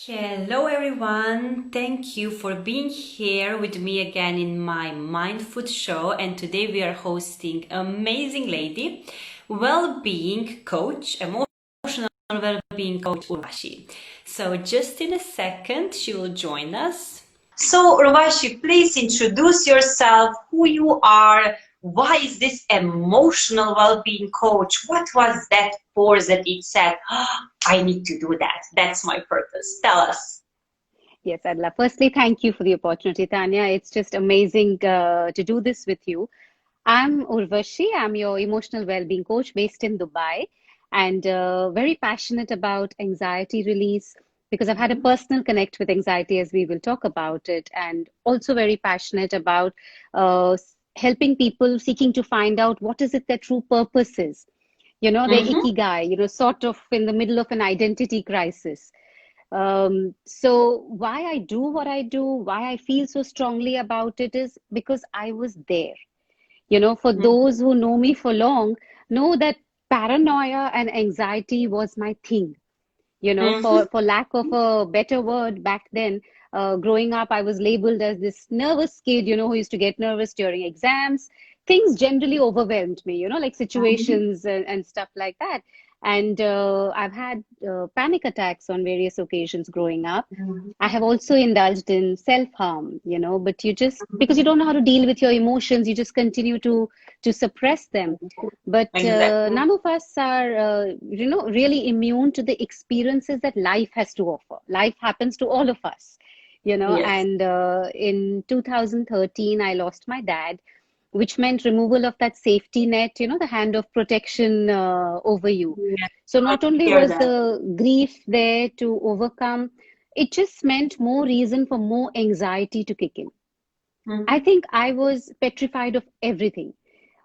Hello everyone, thank you for being here with me again in my Mindful show, and today we are hosting amazing lady, well-being coach, emotional well-being coach Urvashi. So just in a second she will join us. So Urvashi, please introduce yourself, who you are, why is this emotional well-being coach? What was that force that it said, I need to do that. That's my purpose. Tell us. Yes, Adla. Firstly, thank you for the opportunity, Tanya. It's just amazing to do this with you. I'm Urvashi. I'm your emotional well-being coach based in Dubai and very passionate about anxiety release because I've had a personal connect with anxiety as we will talk about it, and also very passionate about helping people seeking to find out what is it their true purpose is. Their Mm-hmm. ikigai, sort of in the middle of an identity crisis. So why I do what I do, why I feel so strongly about it is because I was there. For those who know me for long, know that paranoia and anxiety was my thing. Mm-hmm. For lack of a better word back then, growing up, I was labeled as this nervous kid, who used to get nervous during exams. Things generally overwhelmed me, like situations and stuff like that. And I've had panic attacks on various occasions growing up. I have also indulged in self-harm, but you just, because you don't know how to deal with your emotions, you just continue to suppress them. But Exactly. none of us are, really immune to the experiences that life has to offer. Life happens to all of us, Yes. and in 2013, I lost my dad, which meant removal of that safety net, the hand of protection over you. Yeah. So I not only hear was that. the grief there to overcome, it just meant more reason for more anxiety to kick in. I Mm-hmm. think I was petrified of everything.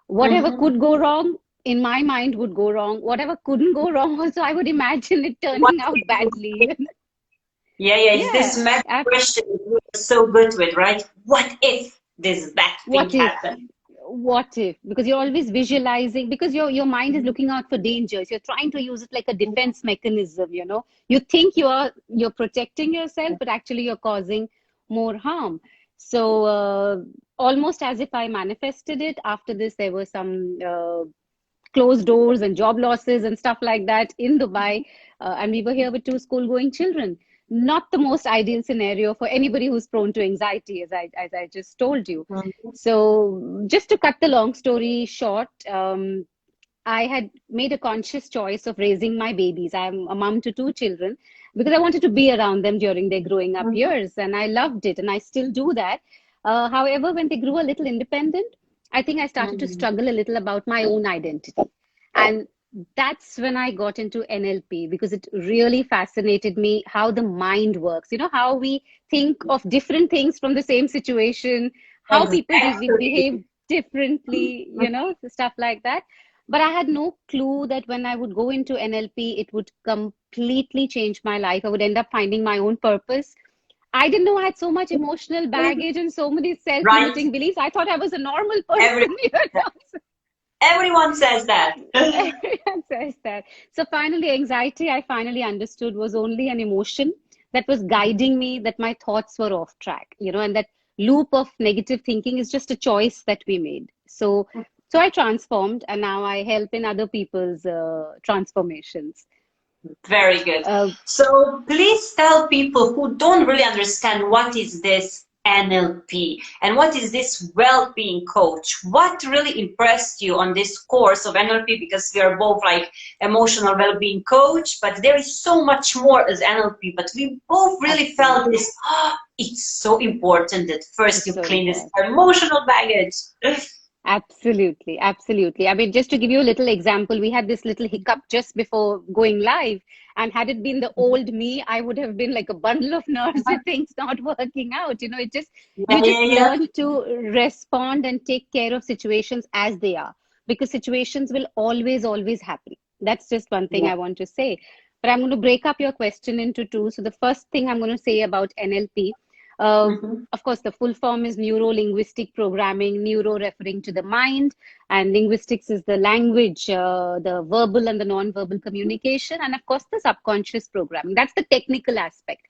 Whatever Mm-hmm. could go wrong in my mind would go wrong. Whatever couldn't go wrong, also I would imagine it What turning out if? badly. Yeah, yeah, it's this Yeah. math question that we're so good with, right? What if this bad thing What if? happened? What if? Because you're always visualizing, because your mind is looking out for dangers. You're trying to use it like a defense mechanism, You think you're protecting yourself, but actually you're causing more harm. So almost as if I manifested it. After this, there were some closed doors and job losses and stuff like that in Dubai. And we were here with two school-going children. Not the most ideal scenario for anybody who's prone to anxiety, as I just told you. Mhm. So, just to cut the long story short, I had made a conscious choice of raising my babies. I'm a mom to two children because I wanted to be around them during their growing up Mhm. years, and I loved it, and I still do that. However, when they grew a little independent, I think I started to Mhm. struggle a little about my own identity. And that's when I got into NLP because it really fascinated me how the mind works. How we think of different things from the same situation, how people Exactly. behave differently, stuff like that. But I had no clue that when I would go into NLP, it would completely change my life. I would end up finding my own purpose. I didn't know I had so much emotional baggage and so many Right? self-limiting beliefs. I thought I was a normal Everyone, person, everyone says that. Everyone says that. So finally, anxiety, I finally understood was only an emotion that was guiding me, that my thoughts were off track, and that loop of negative thinking is just a choice that we made. So I transformed, and now I help in other people's transformations. Very good. Uh, So please tell people who don't really understand what is this NLP and what is this well-being coach. What really impressed you on this course of NLP? Because we are both like emotional well-being coach, but there is so much more as NLP. But we both really felt Absolutely. this. It's so important that first It's you so clean this important. emotional baggage. Absolutely, absolutely. I mean, just to give you a little example, we had this little hiccup just before going live. And had it been the old me, I would have been like a bundle of nerves with things not working out. Yeah, You yeah, just yeah. learn to respond and take care of situations as they are, because situations will always, always happen. That's just one thing Yeah. I want to say. But I'm going to break up your question into two. So the first thing I'm going to say about NLP, uh, Mhm. of course, the full form is neuro linguistic programming, neuro referring to the mind, and linguistics is the language, the verbal and the non verbal communication, and of course, the subconscious programming. That's the technical aspect.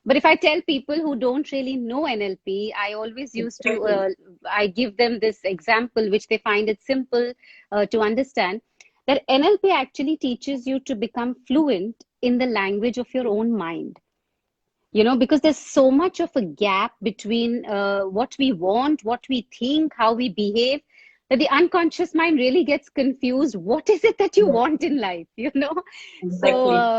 But if I tell people who don't really know NLP, I always used to, Exactly. I give them this example, which they find it simple to understand, that NLP actually teaches you to become fluent in the language of your own mind. Because there's so much of a gap between what we want, what we think, how we behave, that the unconscious mind really gets confused. What is it that you Yeah, want in life? So, exactly.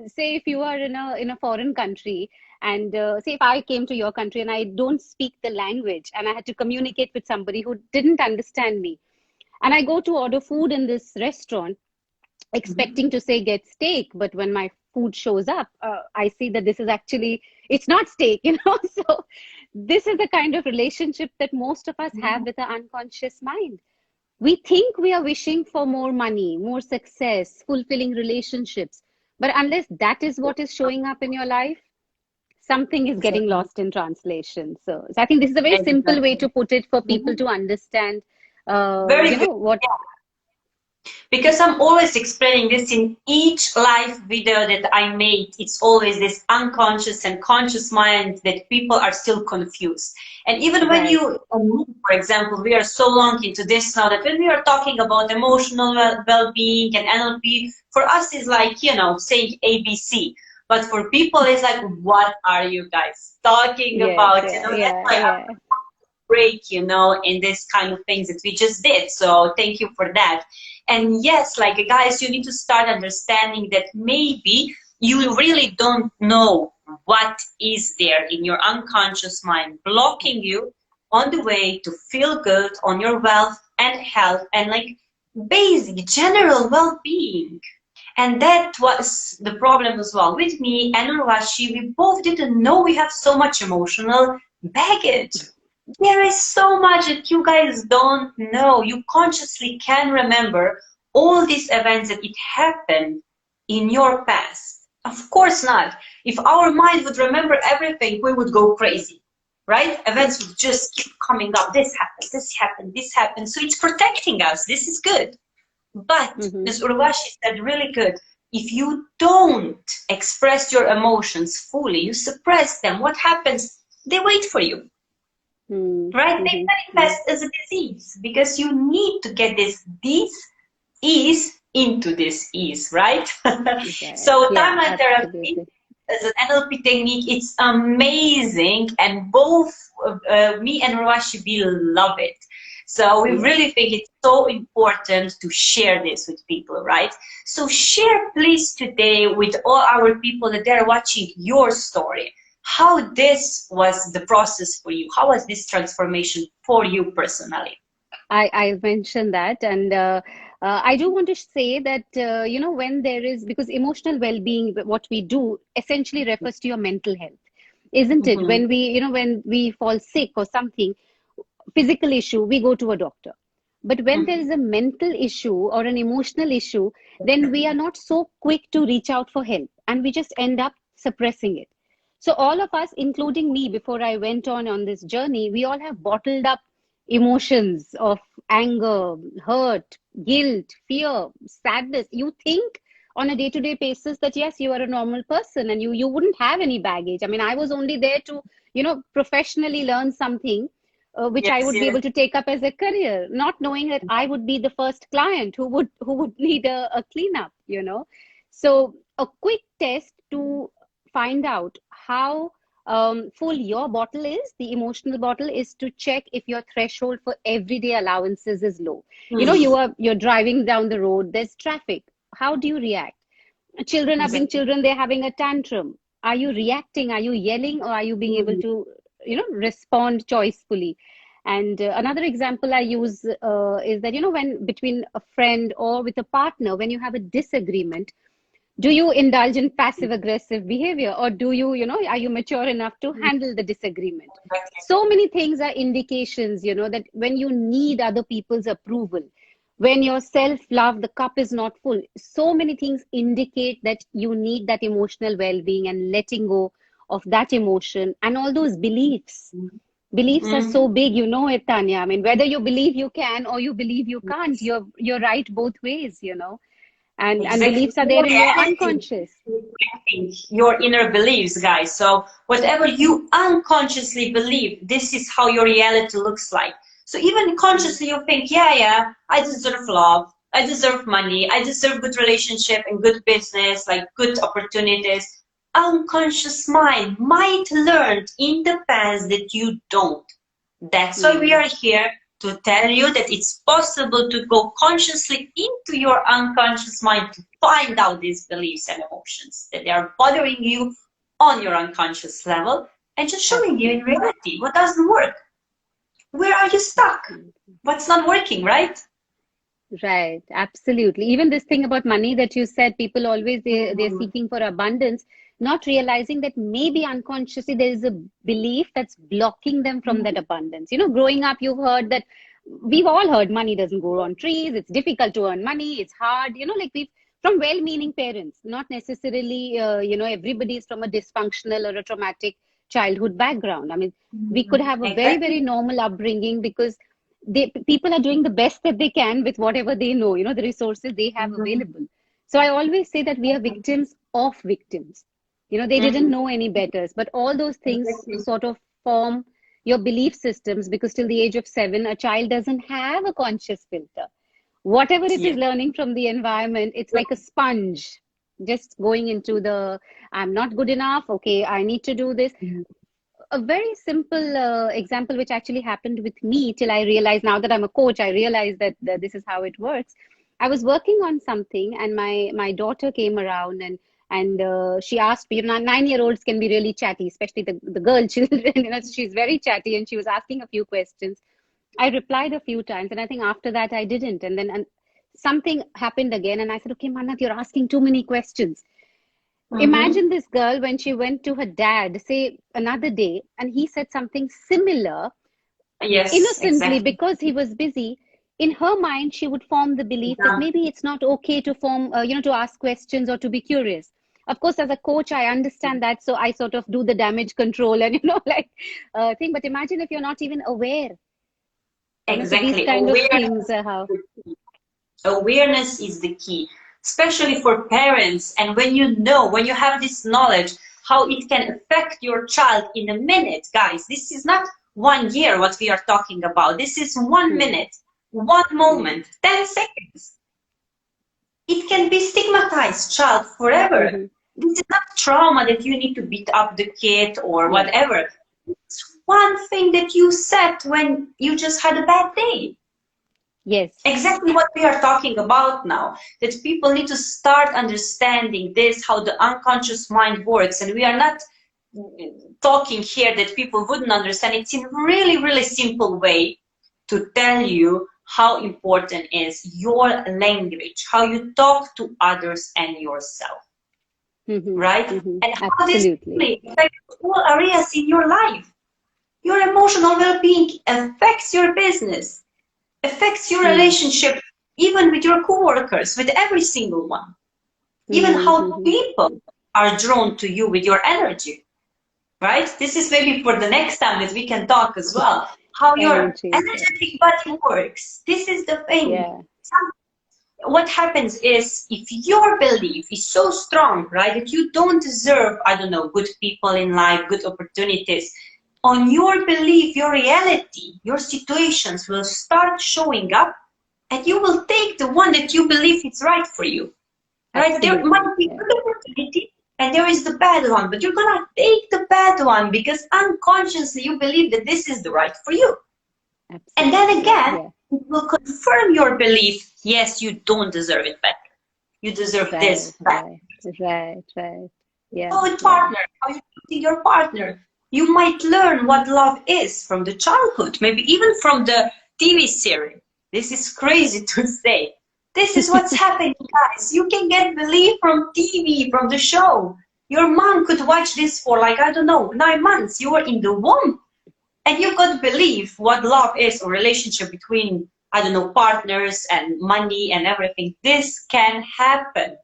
say if you are in a foreign country, and say if I came to your country and I don't speak the language, and I had to communicate with somebody who didn't understand me, and I go to order food in this restaurant, expecting Mhm. to say get steak, but when my food shows up, I see that this is actually, it's not steak. So this is the kind of relationship that most of us have with the unconscious mind. We think we are wishing for more money, more success, fulfilling relationships, but unless that is what is showing up in your life, something is getting Exactly. lost in translation. So I think this is a very simple way Exactly. to put it for people Mhm. to understand Very good. what. Because I'm always explaining this in each live video that I made. It's always this unconscious and conscious mind that people are still confused. And even when Right. you, for example, we are so long into this now that when we are talking about emotional well-being and NLP, for us is like, saying ABC. But for people, it's like, what are you guys talking Yes, about? yeah, That's yeah, why I yeah. break, in this kind of things that we just did. So thank you for that. And yes, like guys, you need to start understanding that maybe you really don't know what is there in your unconscious mind blocking you on the way to feel good on your wealth and health and like basic general well-being. And that was the problem as well with me and Urvashi. We both didn't know we have so much emotional baggage. There is so much that you guys don't know. You consciously can remember all these events that it happened in your past. Of course not. If our mind would remember everything, we would go crazy, right? Events would just keep coming up. This happened, this happened, this happened. So it's protecting us. This is good. But, Mm-hmm. as Urvashi said, really good. If you don't express your emotions fully, you suppress them, what happens? They wait for you, right? They Mm-hmm. manifest as a disease because you need to get this ease into this ease, right? Right. So Yeah, timeline therapy absolutely. as an NLP technique, it's amazing, and both me and Rawashi we love it. So we Yeah. really think it's so important to share this with people, right? So share please today with all our people that they're watching your story. How this was the process for you? How was this transformation for you personally? I mentioned that, and I do want to say that when there is, because emotional well-being, what we do essentially refers to your mental health, isn't it? Mm-hmm. When we fall sick or something, physical issue, we go to a doctor. But when there is a mental issue or an emotional issue, then we are not so quick to reach out for help, and we just end up suppressing it. So all of us, including me, before I went on this journey, we all have bottled up emotions of anger, hurt, guilt, fear, sadness. You think on a day-to-day basis that yes, you are a normal person and you wouldn't have any baggage. I mean, I was only there to professionally learn something which I Yes, would be yes. able to take up as a career, not knowing that I would be the first client who would need a cleanup. So a quick test to find out how full your bottle is, the emotional bottle, is to check if your threshold for everyday allowances is low. Hmm. You're driving down the road, there's traffic. How do you react? Children are being Exactly. children, they're having a tantrum. Are you reacting? Are you yelling? Or are you being able Hmm. to respond choicefully? And another example I use is that when between a friend or with a partner, when you have a disagreement, do you indulge in passive aggressive behavior, or do you are you mature enough to handle the disagreement? So many things are indications that when you need other people's approval, when your self love, the cup is not full, so many things indicate that you need that emotional well-being and letting go of that emotion and all those beliefs. Beliefs are so Hmm. big, it, Tanya. I mean, whether you believe you can or you believe you can't, you're right both ways. and Exactly. beliefs are there in your unconscious. Your inner beliefs, guys. So whatever you unconsciously believe, this is how your reality looks like. So even consciously you think, yeah, I deserve love, I deserve money, I deserve good relationship and good business, like good opportunities. Unconscious mind might learn in the past that you don't. That's why we are here, to tell you that it's possible to go consciously into your unconscious mind to find out these beliefs and emotions that they are bothering you on your unconscious level, and just showing you in reality what doesn't work. Where are you stuck? What's not working, right? Right, absolutely. Even this thing about money that you said, people always they're seeking for abundance, not realizing that maybe unconsciously there is a belief that's blocking them from that abundance. You know, growing up, you've heard that we've all heard money doesn't grow on trees, it's difficult to earn money, it's hard, you know, like we've from well-meaning parents, not necessarily, you know, everybody is from a dysfunctional or a traumatic childhood background. I mean, we could have a very, very Exactly. normal upbringing because people are doing the best that they can with whatever they know, you know, the resources they have available. So I always say that we are victims of victims. You know, they didn't know any better, but all those things Exactly. sort of form your belief systems because till the age of 7, a child doesn't have a conscious filter. Whatever it is Yeah. learning from the environment, it's like a sponge just going into the I'm not good enough. Okay, I need to do this. A very simple example which actually happened with me till I realized, now that I'm a coach, I realized that this is how it works. I was working on something and my daughter came around and she asked me, you know, 9-year-olds can be really chatty, especially the girl children, you know, so she's very chatty and she was asking a few questions. I replied a few times and I think after that I didn't. And then something happened again and I said, okay, Manat, you're asking too many questions. Imagine this girl when she went to her dad, say another day, and he said something similar, Yes, innocently exactly. because he was busy. In her mind, she would form the belief that Done. maybe it's not okay to form, you know, to ask questions or to be curious. Of course, as a coach, I understand that, so I sort of do the damage control and you know, like thing. But imagine if you're not even aware, you know. So these Exactly. kind of things Awareness. are how. Awareness is the key, especially for parents. And when you know, when you have this knowledge, how it can affect your child in a minute, guys, this is not 1 year what we are talking about. This is 1 minute, one Hmm. moment, 10 seconds. It can be stigmatized child forever. Hmm. This is not trauma that you need to beat up the kid or Yes. whatever. It's one thing that you said when you just had a bad day. Yes. Exactly what we are talking about now, that people need to start understanding this, how the unconscious mind works. And we are not talking here that people wouldn't understand. It's in a really, really simple way to tell you how important is your language, how you talk to others and yourself, right? And how this Absolutely. really affects all areas in your life. Your emotional well-being affects your business, affects your Hmm. relationship, even with your coworkers, with every single one. Even how Mm-hmm. people are drawn to you with your energy, right? This is maybe for the next time that we can talk as well. How your Energy. energetic body works. This is the thing. Yeah. What happens is if your belief is so strong, right, that you don't deserve, I don't know, good people in life, good opportunities, on your belief, your reality, your situations will start showing up and you will take the one that you believe is right for you. Right? There Absolutely. might be Yeah. good opportunity and there is the bad one, but you're gonna take the bad one because unconsciously you believe that this is the right for you. And then Absolutely. again, Yeah. it will confirm your belief, yes, you don't deserve it better. You deserve Right. this better. Right. Right. Right. Yeah. So with Yeah. partner, how you treating your partner. You might learn what love is from the childhood, maybe even from the TV series. This is crazy to say. This is what's happening, guys. You can get belief from TV, from the show. Your mom could watch this for like, I don't know, 9 months. You were in the womb and you got believe what love is or relationship between, I don't know, partners and money and everything. This can happen.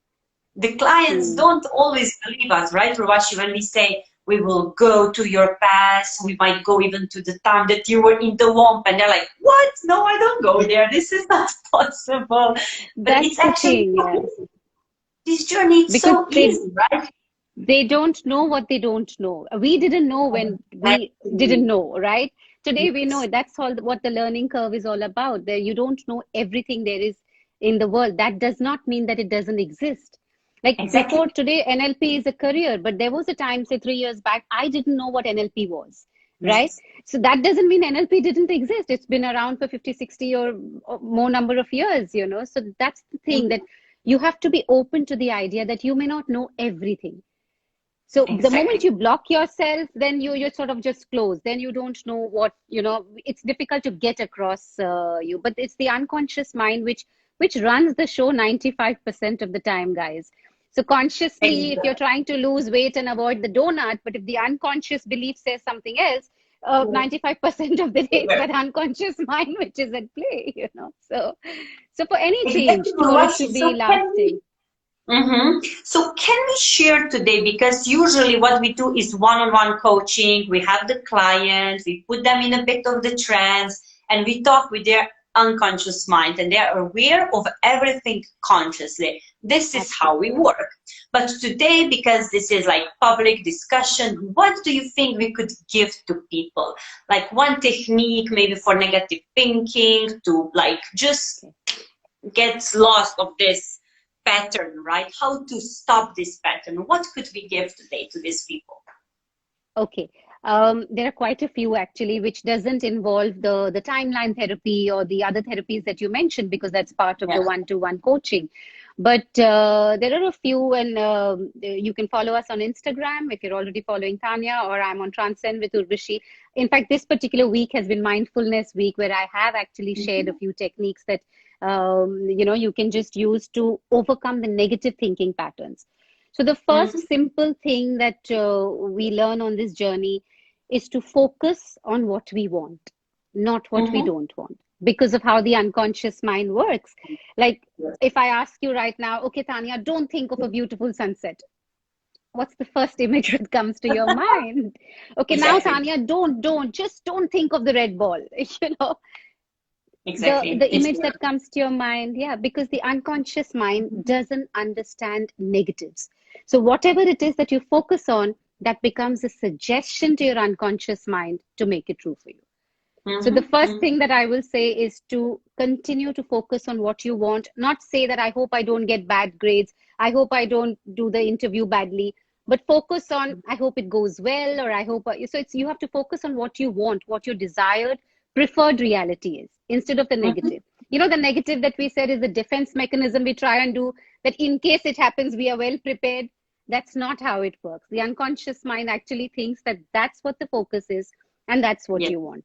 The clients Hmm. don't always believe us, right, Ruvashi, when we say we will go to your past, we might go even to the time that you were in the womb, and they're like, what? No, I don't go there. This is not possible. But That's it's the actually thing. Yeah. true. This journey is because so easy, right? they don't know what they don't know. We didn't know when we didn't Exactly. know, right? Today we know Yes. it. That's all what the learning curve is all about. There, you don't know everything there is in the world. That does not mean that it doesn't exist. Like before Exactly. today, NLP is a career, but there was a time, say 3 years back, I didn't know what NLP was, right? Yes. So that doesn't mean NLP didn't exist. It's been around for 50, 60 or more number of years, you know. So that's the thing, that Mhm. you have to be open to the idea that you may not know everything. So the moment Exactly. you block yourself, then you're sort of just closed. Then you don't know what, you know, it's difficult to get across you. But it's the unconscious mind which runs the show 95% of the time, guys. So consciously, if you're Exactly. trying to lose weight and avoid the donut, but if the unconscious belief says something else, 95% of the day it's that unconscious mind which is at play, you know. So for any Exactly, change, for it to Urvashi. be So can we lasting. So can we share today, because usually what we do is one-on-one coaching, we have the client, we put them in a bit of the trance, and we talk with their unconscious mind, and they're aware of everything consciously. This is how we Absolutely. work. But today, because this is like public discussion, what do you think we could give to people? Like one technique maybe for negative thinking to like just Okay. gets lost of this pattern, right? How to stop this pattern? What could we give today to these people? Okay. There are quite a few actually, which doesn't involve the timeline therapy or the other therapies that you mentioned, because that's part of Yeah. the one-to-one coaching. But there are a few, and you can follow us on Instagram if you're already following Tanya, or I'm on Transcend with Urvashi. In fact, this particular week has been Mindfulness Week, where I have actually shared a few techniques that you know, you can just use to overcome the negative thinking patterns. So the first Mm-hmm. simple thing that we learn on this journey is to focus on what we want, not what we Mm-hmm. don't want, because of how the unconscious mind works. Like if I ask you right now, okay, Tanya, don't think of a beautiful sunset. What's the first image that comes to your mind? Okay, now Exactly. Tanya, just don't think of the red ball. You know, Exactly. the image that comes to your mind, yeah, because the unconscious mind doesn't understand negatives. So whatever it is that you focus on, that becomes a suggestion to your unconscious mind to make it true for you. So the first Mm-hmm. thing that I will say is to continue to focus on what you want, not say that I hope I don't get bad grades, I hope I don't do the interview badly, but focus on I hope it goes well, or I hope so it's, you have to focus on what you want, what your desired preferred reality is, instead of the Mm-hmm. negative. You know, the negative that we said is the defense mechanism we try and do, that in case it happens we are well prepared. That's not how it works. The unconscious mind actually thinks that that's what the focus is, and that's what Yeah. you want.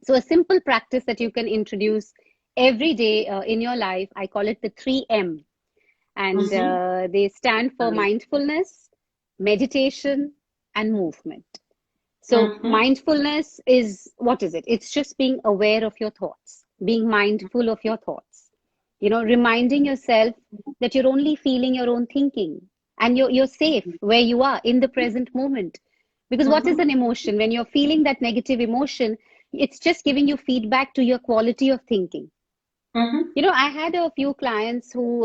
So, a simple practice that you can introduce every day in your life, I call it the 3M. And Mm-hmm. they stand for mindfulness, meditation, and movement. So, Mm-hmm. mindfulness is, what is it? It's just being aware of your thoughts, being mindful of your thoughts. You know, reminding yourself that you're only feeling your own thinking, and you're safe where you are in the present moment. Because what is Mm-hmm. an emotion? When you're feeling that negative emotion, it's just giving you feedback to your quality of thinking. Mm-hmm. You know, I had a few clients who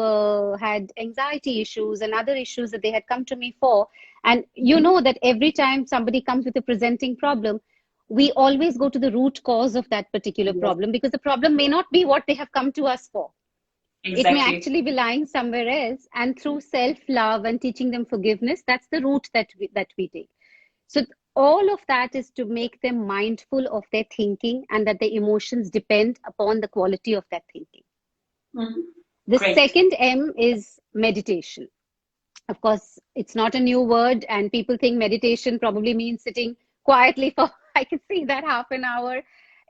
had anxiety issues and other issues that they had come to me for. And you know that every time somebody comes with a presenting problem, we always go to the root cause of that particular Yes. problem, because the problem may not be what they have come to us for. It may Exactly. actually be lying somewhere else. And through self-love and teaching them forgiveness, that's the route that we take. So all of that is to make them mindful of their thinking, and that their emotions depend upon the quality of that thinking. Mm-hmm. The Great. second M is meditation. Of course, it's not a new word, and people think meditation probably means sitting quietly for, I can see that, half an hour.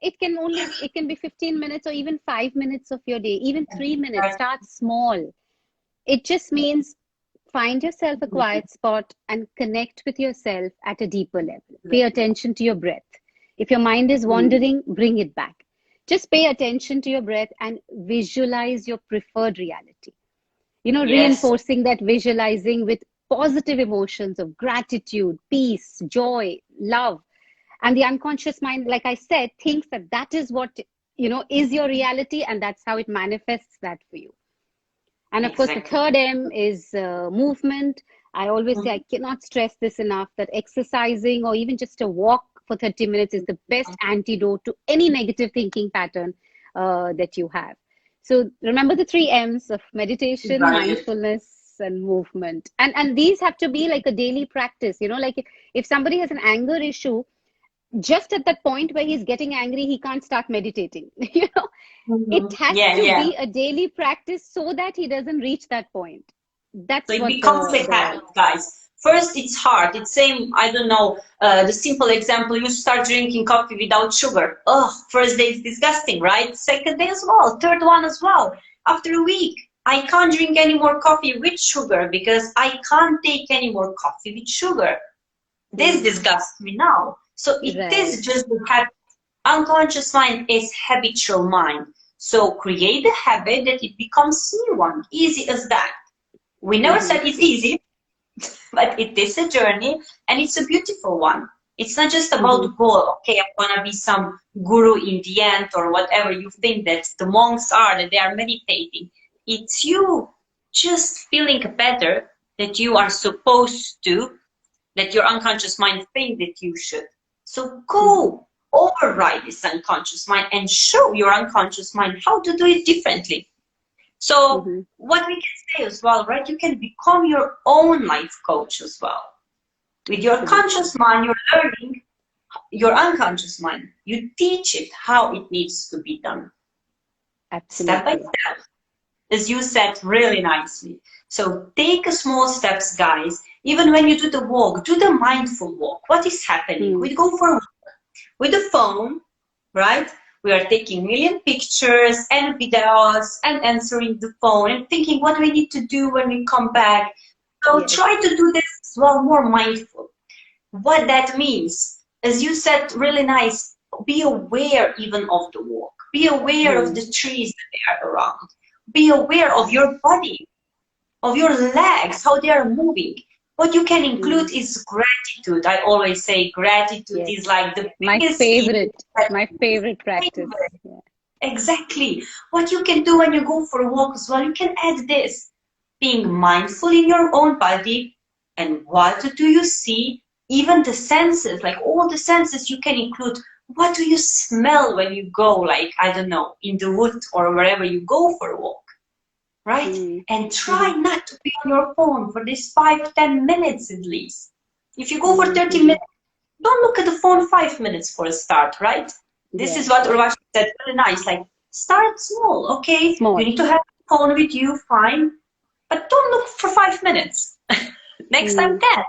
It can be 15 minutes or even 5 minutes of your day, even 3 minutes. Right. Start small. It just means find yourself a quiet spot and connect with yourself at a deeper level. Pay attention to your breath. If your mind is wandering, bring it back. Just pay attention to your breath and visualize your preferred reality. You know, Yes. reinforcing that visualizing with positive emotions of gratitude, peace, joy, love. And the unconscious mind, like I said, thinks that that is what, you know, is your reality, and that's how it manifests that for you. And of course, the Exactly. third M is movement. I always say, I cannot stress this enough, that exercising or even just a walk for 30 minutes is the best antidote to any negative thinking pattern that you have. So remember the three M's of meditation, Right. mindfulness, and movement. And these have to be like a daily practice. You know, like if somebody has an anger issue, just at that point where he's getting angry, he can't start meditating. You know, it has Yeah, to yeah. be a daily practice so that he doesn't reach that point. So That's it what becomes a the habit, guys. First, it's hard. It's same, I don't know, the simple example, you start drinking coffee without sugar. Oh, first day is disgusting, right? Second day as well. Third one as well. After a week, I can't drink any more coffee with sugar because I can't take any more coffee with sugar. This disgusts me now. So it is right. just the habit. Unconscious mind is habitual mind. So create a habit that it becomes new one. Easy as that. We never Hmm. said it's easy, but it is a journey and it's a beautiful one. It's not just about Hmm. the goal, okay, I'm gonna be some guru in the end or whatever you think that the monks are, that they are meditating. It's you just feeling better that you are supposed to, that your unconscious mind think that you should. So Hmm. go override this unconscious mind and show your unconscious mind how to do it differently. So Hmm. what we can say as well, right? You can become your own life coach as well. With your Absolutely. conscious mind, you're learning your unconscious mind. You teach it how it needs to be done, step by Absolutely. step, as you said really nicely. So take a small steps, guys. Even when you do the walk, do the mindful walk. What is happening? Hmm. We go for a walk with the phone, right? We are taking million pictures and videos and answering the phone and thinking what we need to do when we come back. So Yes. try to do this as well, more mindful. What that means, as you said, really nice, be aware even of the walk. Be aware of Hmm. the trees that are around. Be aware of your body, of your legs, how they are moving. What you can Hmm. include is gratitude. I always say gratitude Yes. is like the My biggest key. favorite. My favorite practice. Yeah. Exactly. What you can do when you go for a walk as well, you can add this. Being mindful in your own body and what do you see? Even the senses, like all the senses you can include. What do you smell when you go, like, I don't know, in the woods or wherever you go for a walk, right? Hmm. And Hmm. try not to be on your phone for this 5 to 10 minutes at least. If you go for Hmm. 30 Hmm. minutes, don't look at the phone 5 minutes for a start, right? This is Yes. what Yes. Urvashi said, really nice. Like, start small, okay? You Small. need to have the phone with you, fine, but don't look for 5 minutes. Next time, Hmm. 10,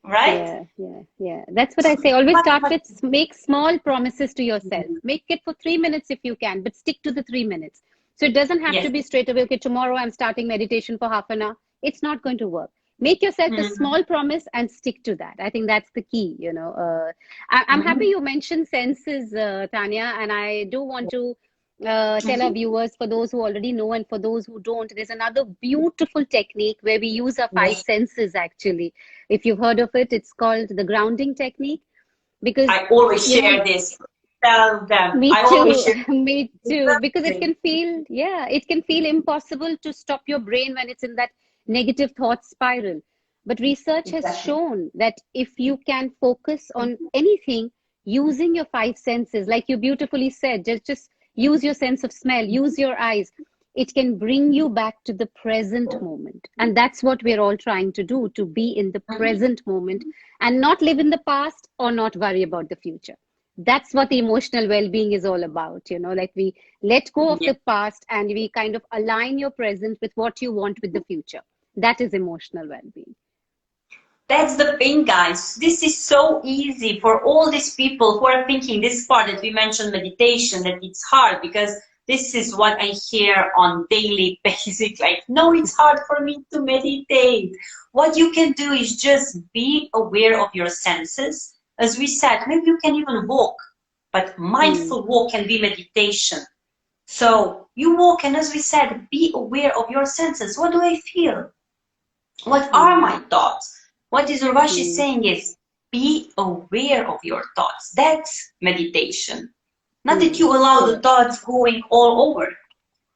right? Yeah, yeah, yeah. That's what I say. Always Much, start much, with make small promises to yourself. Make it for 3 minutes if you can, but stick to the 3 minutes. So it doesn't have to yes. be straight away, okay, tomorrow I'm starting meditation for half an hour. It's not going to work. Make yourself a Mm-hmm. small promise and stick to that. I think that's the key, you know. I'm happy Mm-hmm. you mentioned senses, Tanya, and I do want to tell our Mm-hmm. viewers, for those who already know and for those who don't, there's another beautiful technique where we use our five Yes. senses actually. If you've heard of it, it's called the grounding technique. Because, I always you know, share this. Tell them. me I always too, share. me It's too. Because it amazing. can feel, yeah, it can feel impossible to stop your brain when it's in that negative thought spiral. But research has Exactly. shown that if you can focus on anything using your five senses, like you beautifully said, just use your sense of smell, use your eyes, it can bring you back to the present moment. And that's what we're all trying to do, to be in the Mm-hmm. present moment and not live in the past or not worry about the future. That's what the emotional well-being is all about, you know, like we let go of Yeah. the past and we kind of align your present with what you want with the future. That is emotional well-being. That's the thing, guys. This is so easy for all these people who are thinking this part that we mentioned meditation, that it's hard because this is what I hear on daily basis. Like, no, it's hard for me to meditate. What you can do is just be aware of your senses. As we said, maybe you can even walk, but Hmm. mindful walk can be meditation. So you walk, and as we said, be aware of your senses. What do I feel? What are Hmm. my thoughts? What is Urvashi Hmm. saying is be aware of your thoughts. That's meditation. Not that Hmm. you allow the Correct. thoughts going all over.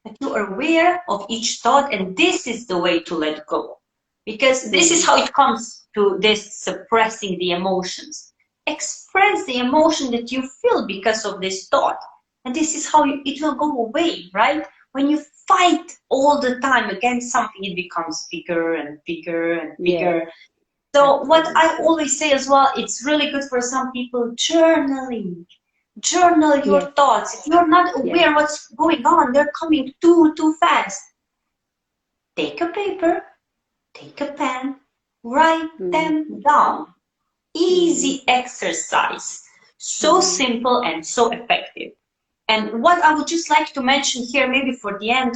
that you are aware of each thought, and this is the way to let go. Because this is how it comes to this suppressing the emotions. Express the emotion that you feel because of this thought. And this is how it will go away, right? When you fight all the time against something, it becomes bigger and bigger and bigger. Yes, So what absolutely. I always say as well, it's really good for some people, journaling. Journal your Yes, thoughts. If you're not yes. aware what's going on, they're coming too fast. Take a paper, take a pen, write Mm, them down. mm, Easy exercise. So mm, simple and so effective. And what I would just like to mention here, maybe for the end,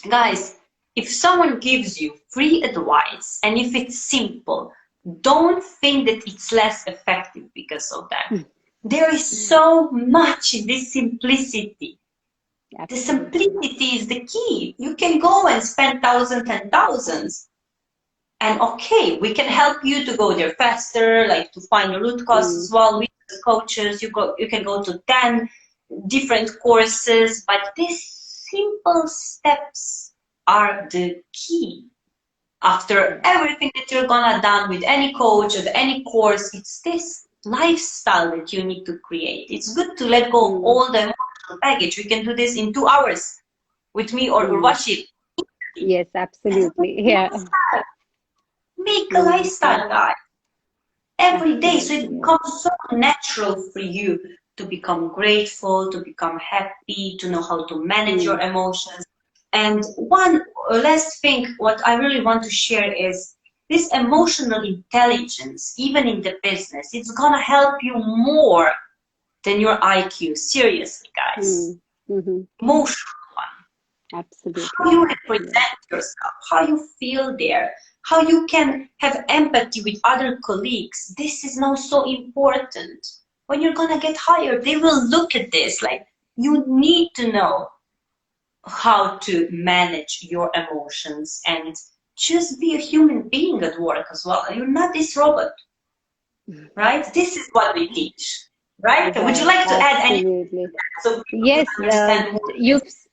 guys, if someone gives you free advice and if it's simple, don't think that it's less effective because of that. mm. There is so much in this simplicity. The Absolutely. simplicity is the key. You can go and spend thousands and thousands. And okay, we can help you to go there faster, like to find the root cause Mm, as well. We as coaches, you can go to 10 different courses, but these simple steps are the key. After yes. everything that you're gonna done with any coach or any course, it's this lifestyle that you need to create. It's good to let go of Mm, all the emotional baggage. We can do this in 2 hours with me or mm. watch it. Yes, And absolutely. Yeah. make a Mm, mm. lifestyle, guys, every day, so it Absolutely. Yes. becomes so natural for you to become grateful, to become happy, to know how to manage your Mm, emotions. And one last thing, what I really want to share is this emotional intelligence, even in the business, it's gonna help you more than your IQ. Seriously, guys. mm, mm-hmm. Emotional one. How Absolutely. you Yes. represent yourself, how you feel there, how you can have empathy with other colleagues. This is now so important. When you're gonna get hired, they will look at this like you need to know how to manage your emotions and just be a human being at work as well. You're not this robot, right? This is what we teach, right? Would you Right. like to add anything Absolutely. so people can Yes. understand more this?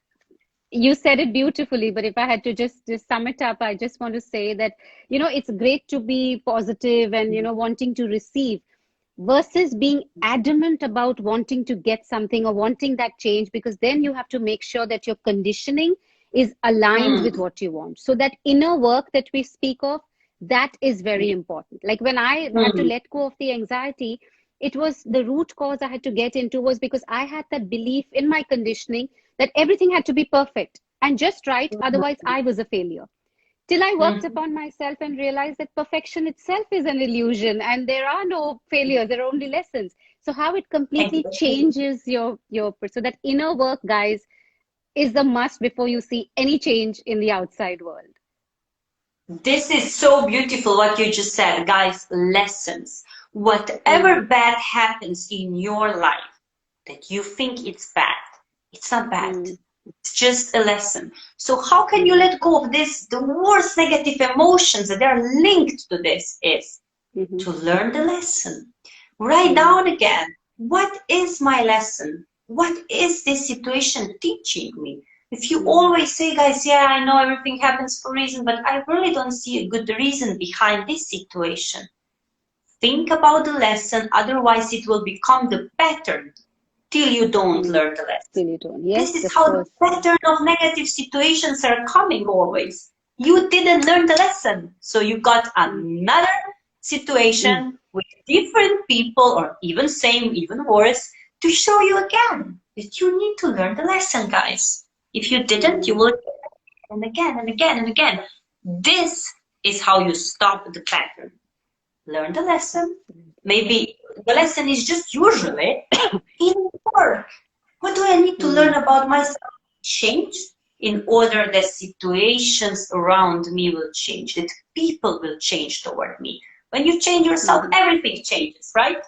You said it beautifully, but if I had to just sum it up, I just want to say that, it's great to be positive and, wanting to receive versus being adamant about wanting to get something or wanting that change, because then you have to make sure that your conditioning is aligned with Mm, what you want. So that inner work that we speak of, that is very yeah. important. Like when I had to Mm, let go of the anxiety, it was the root cause I had to get into was because I had that belief in my conditioning that everything had to be perfect and just right, otherwise I was a failure. Till I worked mm, upon myself and realized that perfection itself is an illusion and there are no failures, there are only lessons. So how it completely exactly. changes your so that inner work, guys, is the must before you see any change in the outside world. This is so beautiful what you just said, guys. Lessons. Whatever Mm, bad happens in your life that you think it's bad, it's not bad. mm, It's just a lesson. So how can you mm, let go of this? The worst negative emotions that are linked to this is mhm, to learn the lesson. Write mm, down again. What is my lesson? What is this situation teaching me? If you mm, always say, guys, yeah, I know everything happens for a reason, but I really don't see a good reason behind this situation. Think about the lesson, otherwise it will become the pattern till you don't mm. learn the lesson. Till you don't. This Yes, is of how the course. pattern of negative situations are coming always. You didn't learn the lesson, so you got Mm, another mm, situation with different people, or even same, even worse, to show you again that you need to learn the lesson, guys. If you didn't, you mm, will and again and again and again. This is how you stop the pattern. Learn the lesson. absolutely. Maybe the lesson is just usually in work. What do I need to learn Mm, about myself? Change in order that situations around me will change, that people will change toward me. When you change yourself, mhm. everything changes, right?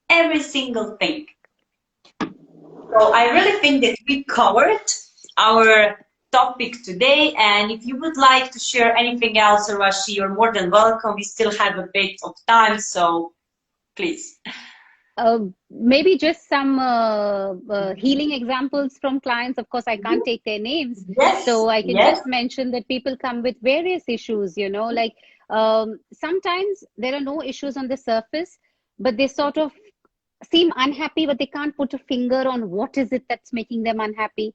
Every single thing. So I really think that we covered our topic today. And if you would like to share anything else, Rashi, you're more than welcome. We still have a bit of time, so please. Maybe just some healing examples from clients. Of course, I can't take their names. Yes, So I can yes. just mention that people come with various issues, like sometimes there are no issues on the surface, but they sort of seem unhappy, but they can't put a finger on what is it that's making them unhappy.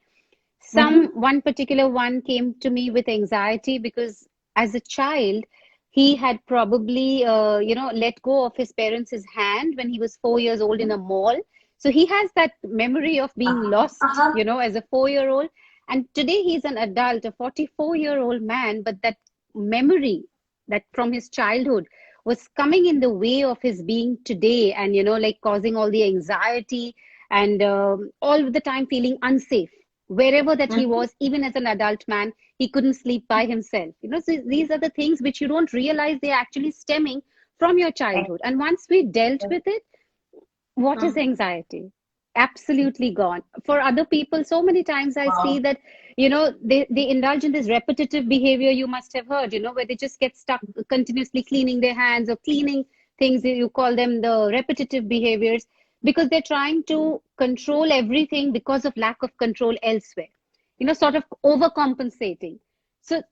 One particular one came to me with anxiety because as a child, he had probably, let go of his parents' hand when he was 4 years old in a mall. So he has that memory of being lost, Uh-huh. as a 4 year old. And today he's an adult, a 44-year-old man, but that memory that from his childhood was coming in the way of his being today and, like causing all the anxiety and all the time feeling unsafe wherever that he Mhm. was. Even as an adult man, he couldn't sleep by himself. So these are the things which you don't realize they're actually stemming from your childhood. And once we dealt with it, what is Mhm. anxiety? Absolutely gone. For other people, so many times I see Wow. that, they indulge in this repetitive behavior you must have heard, where they just get stuck continuously cleaning their hands or cleaning things. You call them the repetitive behaviors because they're trying to control everything because of lack of control elsewhere, sort of overcompensating.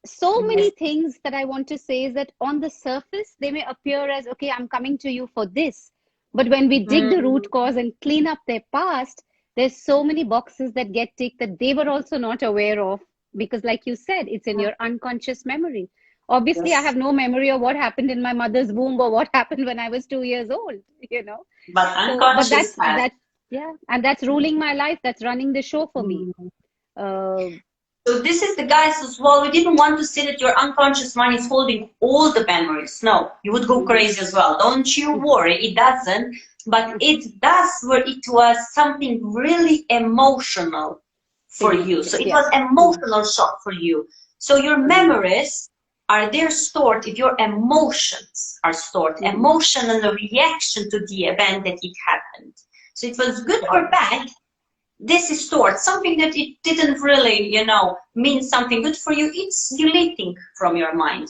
So many Yes. things that I want to say is that on the surface, they may appear as, okay, I'm coming to you for this. But when we dig the root Mm. cause and clean up their past, there's so many boxes that get ticked that they were also not aware of because, like you said, it's in your unconscious memory. Obviously, I Yes. have no memory of what happened in my mother's womb or what happened when I was 2 years old, you know. But So, but unconscious has. yeah, and that's ruling my life. That's running the show for me. Mm. Uh, So this is the guys as well. We didn't want to say that your unconscious mind is holding all the memories. No, you would go mhm, crazy as well. Don't you worry, it doesn't. But it does where it was something really emotional for you. So significant. it Yeah. was emotional shock for you. So your Mm-hmm. memories are there stored if your emotions are stored, Mm-hmm. emotional reaction to the event that it happened. So it was good or bad, this is stored. Something that it didn't really, mean something good for you, it's deleting from your mind.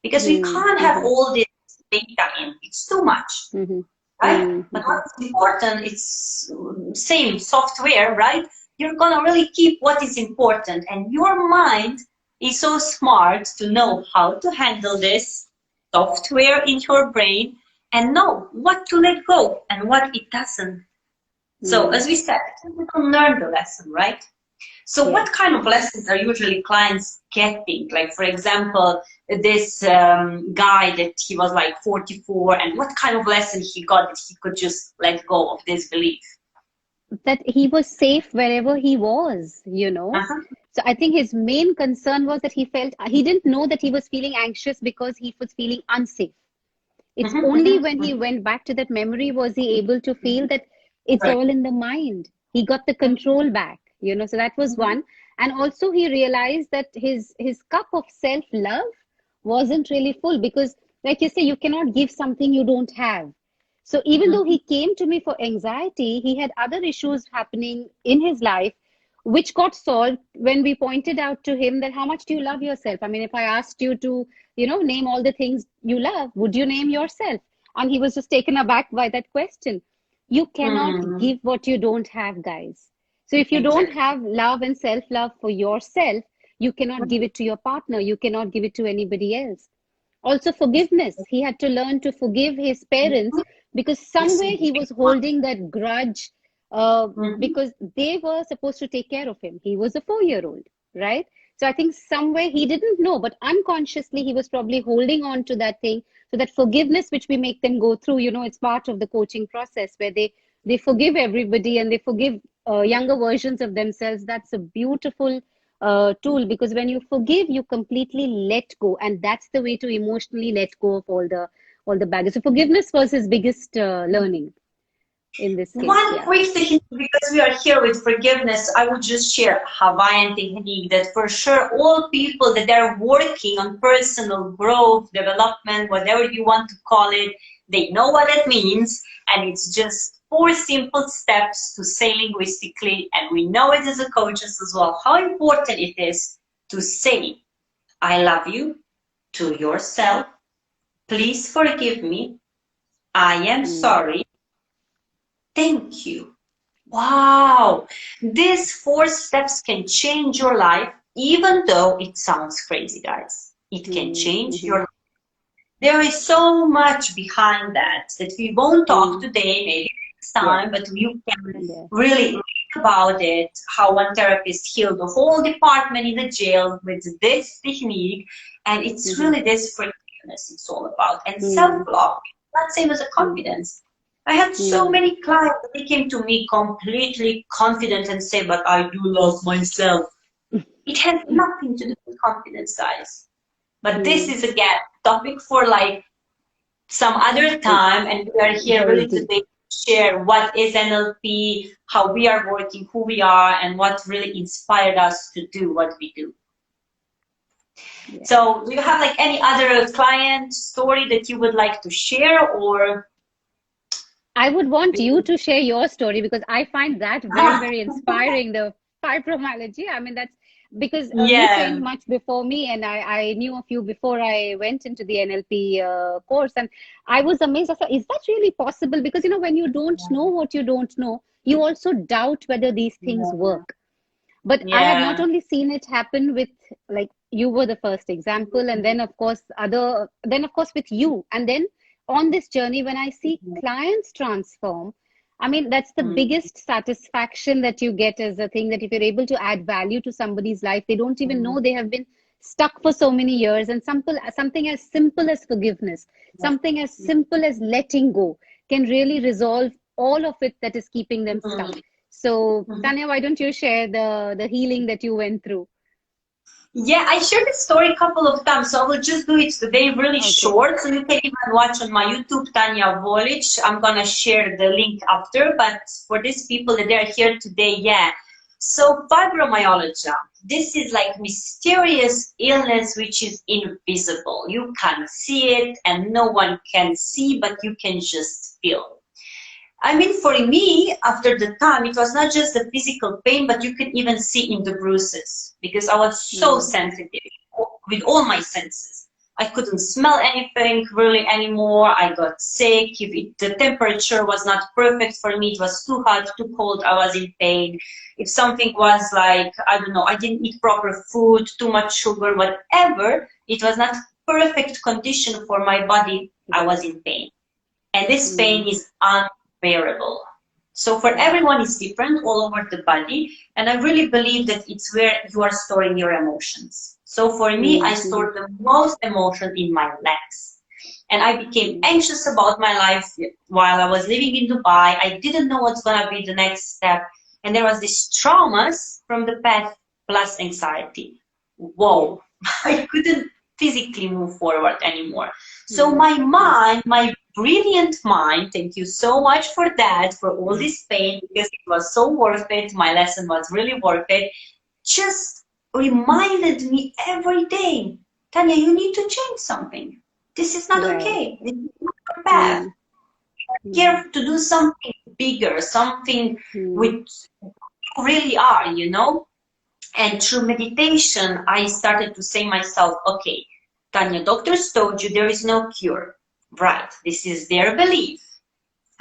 Because we can't have Mm-hmm. all this data in. It's too much, Mm-hmm. right? But Mm-hmm. what's important, it's same software, right? You're gonna really keep what is important. And your mind is so smart to know how to handle this software in your brain and know what to let go and what it doesn't. So Mm. as we said, we can learn the lesson, right? So Yeah. what kind of lessons are usually clients getting? Like, for example, this guy that he was like 44, and what kind of lesson he got that he could just let go of this belief? That he was safe wherever he was. Uh-huh. So I think his main concern was that he didn't know that he was feeling anxious because he was feeling unsafe. It's Mm-hmm, only when mm-hmm, he mm-hmm. went back to that memory was he able to feel that it's Right. all in the mind. He got the control back. So that was one. And also he realized that his cup of self-love wasn't really full because, like you say, you cannot give something you don't have. So even though Mm-hmm. he came to me for anxiety, he had other issues happening in his life which got solved when we pointed out to him that how much do you love yourself? I mean, if I asked you to, name all the things you love, would you name yourself? And he was just taken aback by that question. You cannot Mm-hmm. give what you don't have, guys. So if you don't Exactly. have love and self-love for yourself, you cannot give it to your partner. You cannot give it to anybody else. Also, forgiveness. He had to learn to forgive his parents because This is somewhere the he big was one. holding that grudge uh, Mm-hmm. because they were supposed to take care of him. He was a 4 year old, right? So I think somewhere he didn't know, but unconsciously he was probably holding on to that thing. So that forgiveness, which we make them go through, it's part of the coaching process where they forgive everybody and they forgive younger versions of themselves. That's a beautiful tool because when you forgive, you completely let go, and that's the way to emotionally let go of all the baggage. So forgiveness was his biggest learning in this case. One Yeah. quick technique, because we are here with forgiveness, I would just share Hawaiian technique that for sure all people that are working on personal growth, development, whatever you want to call it, they know what it means. And it's just 4 simple steps to say linguistically. And we know it as a coaches as well, how important it is to say, I love you to yourself. Please forgive me. I am Mm, sorry. Thank you. Wow. These 4 steps can change your life, even though it sounds crazy, guys. It can change your life. There is so much behind that we won't talk today, maybe next time, but you can really read about it, how one therapist healed the whole department in the jail with this technique, and it's really this forgiveness it's all about. And self-love, not same as a confidence. I had so many clients, they came to me completely confident and say, but I do love myself. It has nothing to do with confidence, guys. But this is, again, topic for like some other time, and we are here really today to share what is NLP, how we are working, who we are, and what really inspired us to do what we do. So do you have like any other client story that you would like to share, or? I would want you to share your story, because I find that very, very inspiring, the fibromyalgia. I mean, that's because you trained much before me, and I knew of you before I went into the NLP course, and I was amazed. I thought, is that really possible? Because, you know, when you don't know what you don't know, you also doubt whether these things work. But I have not only seen it happen with, like, you were the first example, and then of course with you, and then on this journey, when I see clients transform, I mean, that's the biggest satisfaction that you get, as a thing that if you're able to add value to somebody's life, they don't even know they have been stuck for so many years. And something as simple as forgiveness, something as simple as letting go can really resolve all of it that is keeping them stuck. So Tanya, why don't you share the healing that you went through? Yeah, I shared this story a couple of times, so I will just do it today really short. So you can even watch on my YouTube, Tanya Volic. I'm going to share the link after, but for these people that are here today, So fibromyalgia, this is like mysterious illness which is invisible. You can't see it and no one can see, but you can just feel. I mean, for me, after the time, it was not just the physical pain, but you could even see in the bruises, because I was so sensitive with all my senses. I couldn't smell anything really anymore. I got sick. If the temperature was not perfect for me, it was too hot, too cold, I was in pain. If something was like, I don't know, I didn't eat proper food, too much sugar, whatever, it was not perfect condition for my body, I was in pain. And this pain is unbearable. So for everyone, it's different all over the body. And I really believe that it's where you are storing your emotions. So for me, I stored the most emotion in my legs. And I became anxious about my life while I was living in Dubai. I didn't know what's going to be the next step. And there was this traumas from the past plus anxiety. Whoa, I couldn't physically move forward anymore. So my mind, my brilliant mind, thank you so much for that, for all this pain, because it was so worth it. My lesson was really worth it. Just reminded me every day, Tanya, you need to change something. This is not okay. This is not your path. You're here to do something bigger, something which you really are, you know? And through meditation, I started to say myself, okay, Tanya, doctors told you there is no cure. Right, this is their belief.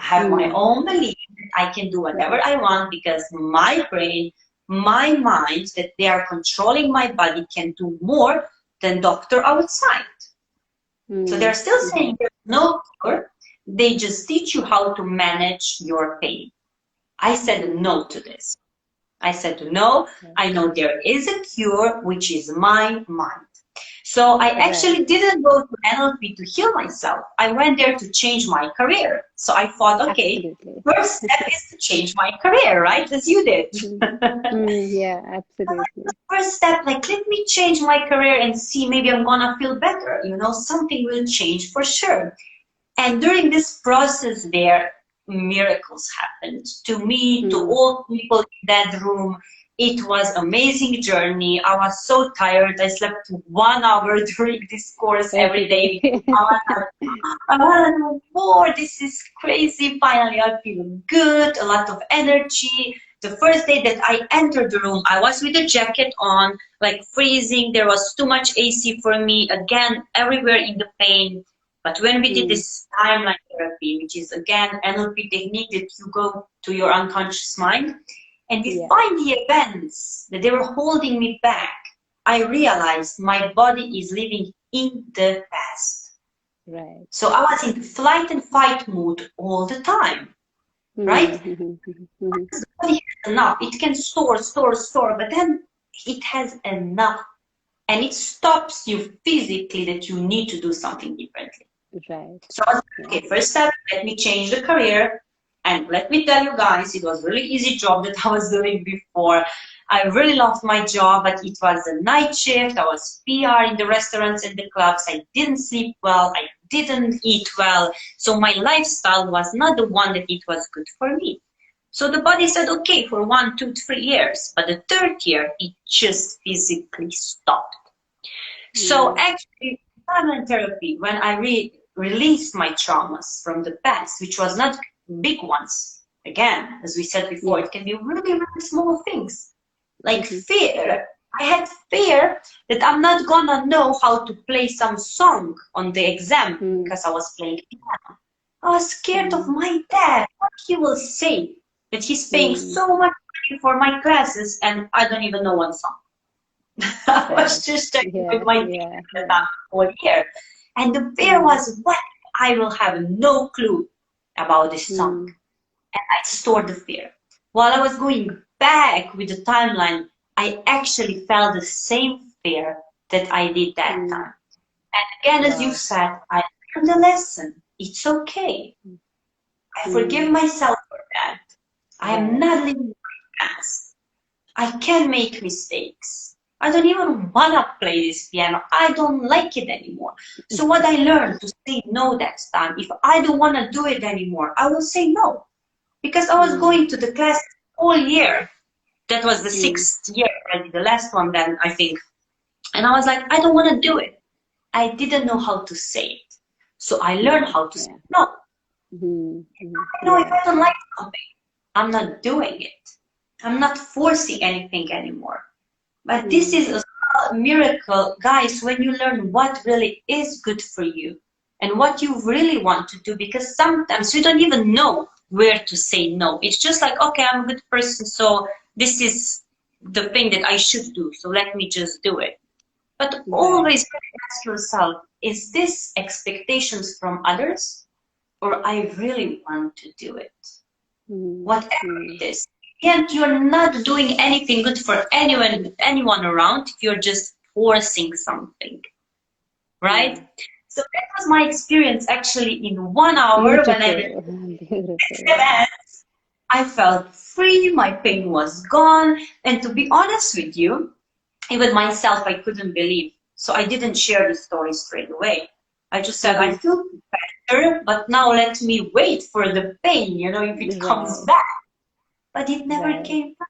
I have my own belief that I can do whatever I want, because my brain, my mind, that they are controlling my body, can do more than doctor outside. So they're still saying there's no cure. They just teach you how to manage your pain. I said no to this. I said no, I know there is a cure, which is my mind. So I actually didn't go to NLP to heal myself. I went there to change my career. So I thought, okay, first step is to change my career, right? As you did. Yeah, absolutely. First step, like, let me change my career and see, maybe I'm gonna feel better. You know, something will change for sure. And during this process there, miracles happened to me, to all people in that room. It was an amazing journey. I was so tired. I slept 1 hour during this course every day. I want to know more. This is crazy. Finally, I feel good, a lot of energy. The first day that I entered the room, I was with a jacket on, like freezing. There was too much AC for me. Again, everywhere in the pain. But when we did this timeline therapy, which is again NLP technique that you go to your unconscious mind, and we find the events that they were holding me back, I realized my body is living in the past. Right. So I was in flight and fight mode all the time, right? The body has enough. It can store, but then it has enough. And it stops you physically that you need to do something differently. Right. So I was like, okay, first step, let me change the career. And let me tell you guys, it was a really easy job that I was doing before. I really loved my job, but it was a night shift. I was PR in the restaurants and the clubs. I didn't sleep well. I didn't eat well. So my lifestyle was not the one that it was good for me. So the body said, okay, for 1, 2, 3 years. But the third year, it just physically stopped. So actually, timeline therapy, when I released my traumas from the past, which was not big ones. Again, as we said before, it can be really, really small things. Like fear. I had fear that I'm not gonna know how to play some song on the exam because I was playing piano. I was scared of my dad, what he will say, that he's paying so much money for my classes and I don't even know one song. I was just checking with my teacher that whole year. And the fear was, what? I will have no clue about this song. And I stored the fear. While I was going back with the timeline, I actually felt the same fear that I did that time. And again, as you said, I learned the lesson. It's okay. I forgive myself for that. I am not living my past. I can make mistakes. I don't even want to play this piano. I don't like it anymore. So what I learned to say no that time, if I don't want to do it anymore, I will say no. Because I was going to the class all year. That was the 6th year, already, the last one then, I think. And I was like, I don't want to do it. I didn't know how to say it. So I learned how to say no. I know if I don't like something, I'm not doing it. I'm not forcing anything anymore. But this is a miracle, guys, when you learn what really is good for you and what you really want to do, because sometimes you don't even know where to say no. It's just like, okay, I'm a good person, so this is the thing that I should do, so let me just do it. But always ask yourself, is this expectations from others or I really want to do it? Whatever it is. And you're not doing anything good for anyone around if you're just forcing something, right? So that was my experience actually in 1 hour. When I did I felt free, my pain was gone, and to be honest with you, even myself, I couldn't believe. So I didn't share the story straight away. I just said, I feel better, but now let me wait for the pain, if it comes back. But it never came back.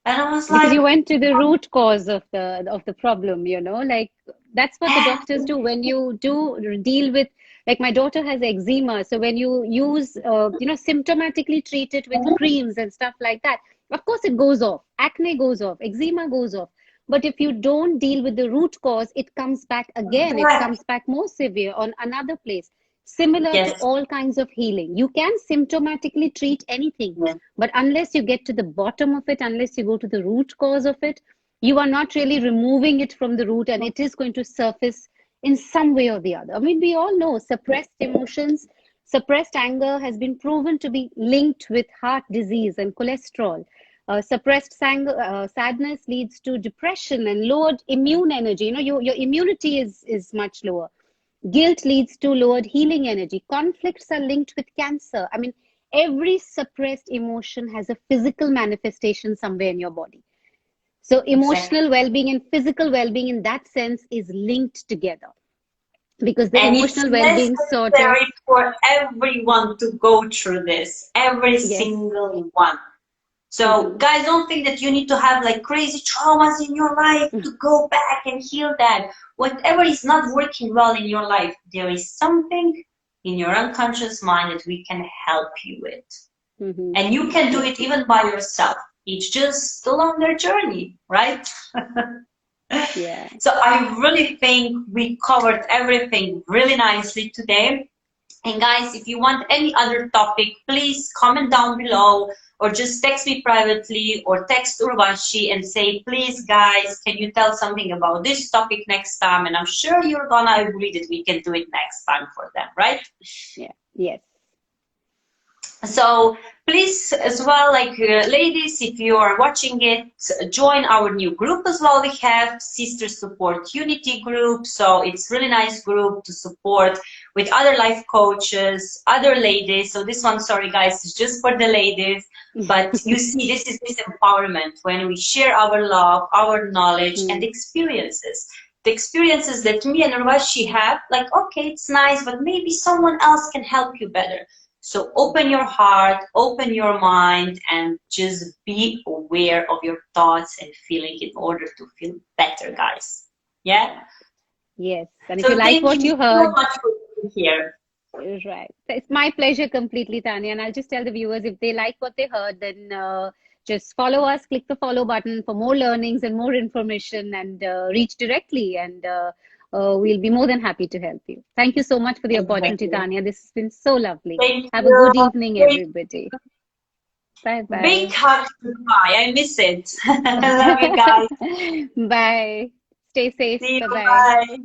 And I was like, because you went to the root cause of the problem, like that's what the doctors do when you do deal with, like my daughter has eczema, so when you use symptomatically treat it with creams and stuff like that, of course it goes off, acne goes off, eczema goes off. But if you don't deal with the root cause, it comes back again. It comes back more severe on another place. Similar to all kinds of healing. You can symptomatically treat anything, but unless you get to the bottom of it, unless you go to the root cause of it, you are not really removing it from the root, and it is going to surface in some way or the other. I mean, we all know suppressed emotions, suppressed anger has been proven to be linked with heart disease and cholesterol. Suppressed sadness leads to depression and lowered immune energy. Your immunity is much lower. Guilt leads to lowered healing energy. Conflicts are linked with cancer. I mean, every suppressed emotion has a physical manifestation somewhere in your body. So emotional well-being and physical well-being in that sense is linked together. Because the emotional well-being sort of... necessary for everyone to go through this. Every single one. So guys, don't think that you need to have like crazy traumas in your life to go back and heal that. Whatever is not working well in your life, there is something in your unconscious mind that we can help you with. And you can do it even by yourself. It's just a longer journey, right? Yeah. So I really think we covered everything really nicely today. And guys, if you want any other topic, please comment down below or just text me privately or text Urvashi and say, please guys, can you tell something about this topic next time? And I'm sure you're gonna agree that we can do it next time for them, right? Yeah. Yes. So please as well, like ladies, if you are watching it, join our new group as well. We have Sister Support Unity group. So it's really nice group to support with other life coaches, other ladies. So this one, sorry guys, is just for the ladies. But you see, this is this empowerment when we share our love, our knowledge and experiences. The experiences that me and Urvashi have, like, okay, it's nice, but maybe someone else can help you better. So open your heart, open your mind, and just be aware of your thoughts and feeling in order to feel better, guys. Yeah? Yes. And if you So like thank what you you so heard, much for being here. right. It's my pleasure completely, Tanya. And I'll just tell the viewers if they like what they heard, then just follow us, click the follow button for more learnings and more information and reach directly. And we'll be more than happy to help you. Thank you so much for the opportunity, Exactly. Tanya. This has been so lovely. Thank Have a you. good evening, Big, everybody. Bye big bye. hug to Dubai. I miss it. I love you guys. Bye. Stay safe. See you. Bye bye. Bye.